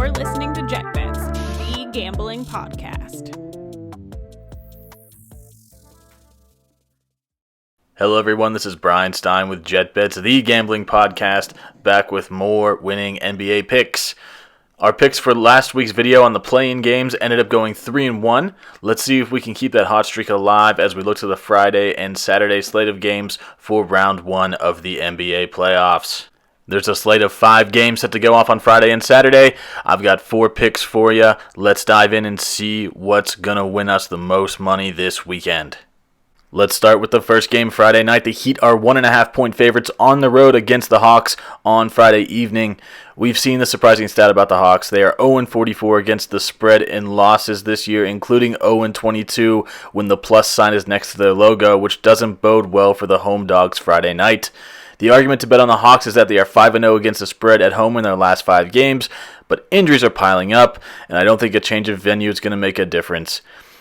You're listening to Jet Bets, the gambling podcast. Hello everyone, this is Brian Stein with Jet Bets, the gambling podcast, back with more winning NBA picks. Our picks for last week's video on the play-in games ended up going 3-1. Let's see if we can keep that hot streak alive as we look to the Friday and Saturday slate of games for round 1 of the NBA playoffs. There's a slate of 5 games set to go off on Friday and Saturday. I've got 4 picks for you. Let's dive in and see what's going to win us the most money this weekend. Let's start with the first game Friday night. The Heat are 1.5-point favorites on the road against the Hawks on Friday evening. We've seen the surprising stat about the Hawks. They are 0-44 against the spread in losses this year, including 0-22 when the plus sign is next to their logo, which doesn't bode well for the home dogs Friday night. The argument to bet on the Hawks is that they are 5-0 against the spread at home in their last 5 games, but injuries are piling up, and I don't think a change of venue is going to make a difference.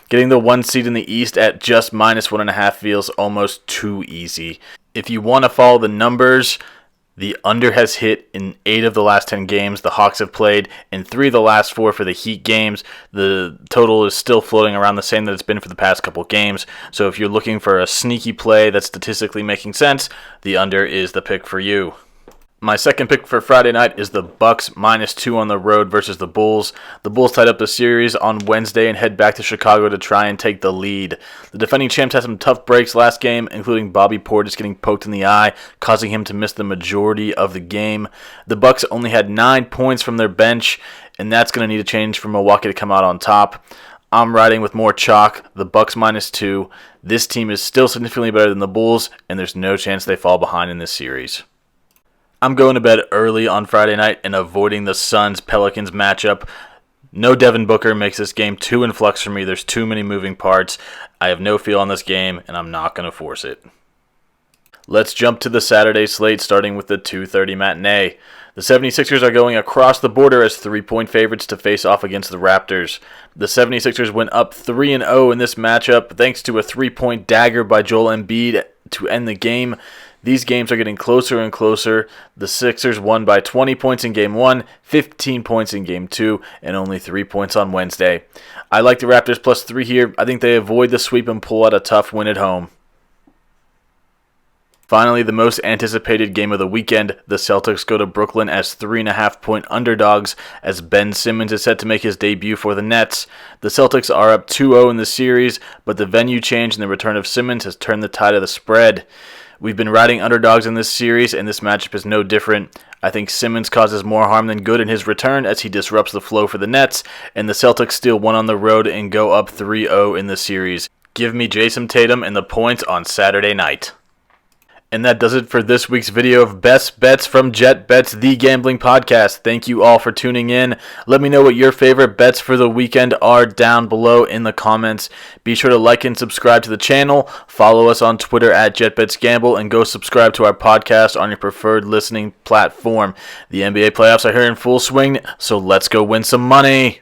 Getting the 1 seed in the East at just -1.5 feels almost too easy. If you want to follow the numbers, the under has hit in 8 of the last 10 games the Hawks have played, in 3 of the last 4 for the Heat games. The total is still floating around the same that it's been for the past couple games. So if you're looking for a sneaky play that's statistically making sense, the under is the pick for you. My second pick for Friday night is the Bucks -2 on the road versus the Bulls. The Bulls tied up the series on Wednesday and head back to Chicago to try and take the lead. The defending champs had some tough breaks last game, including Bobby Portis getting poked in the eye, causing him to miss the majority of the game. The Bucks only had 9 points from their bench, and that's going to need a change for Milwaukee to come out on top. I'm riding with more chalk, the Bucks -2. This team is still significantly better than the Bulls, and there's no chance they fall behind in this series. I'm going to bed early on Friday night and avoiding the Suns-Pelicans matchup. No Devin Booker makes this game too in flux for me. There's too many moving parts. I have no feel on this game, and I'm not going to force it. Let's jump to the Saturday slate, starting with the 2:30 matinee. The 76ers are going across the border as 3-point favorites to face off against the Raptors. The 76ers went up 3-0 in this matchup thanks to a 3-point dagger by Joel Embiid to end the game. These games are getting closer and closer. The Sixers won by 20 points in Game 1, 15 points in Game 2, and only 3 points on Wednesday. I like the Raptors +3 here. I think they avoid the sweep and pull out a tough win at home. Finally, the most anticipated game of the weekend, the Celtics go to Brooklyn as 3.5-point underdogs as Ben Simmons is set to make his debut for the Nets. The Celtics are up 2-0 in the series, but the venue change and the return of Simmons has turned the tide of the spread. We've been riding underdogs in this series, and this matchup is no different. I think Simmons causes more harm than good in his return as he disrupts the flow for the Nets, and the Celtics steal one on the road and go up 3-0 in the series. Give me Jason Tatum and the points on Saturday night. And that does it for this week's video of Best Bets from Jet Bets, the gambling podcast. Thank you all for tuning in. Let me know what your favorite bets for the weekend are down below in the comments. Be sure to like and subscribe to the channel. Follow us on Twitter at JetBetsGamble and go subscribe to our podcast on your preferred listening platform. The NBA playoffs are here in full swing, so let's go win some money.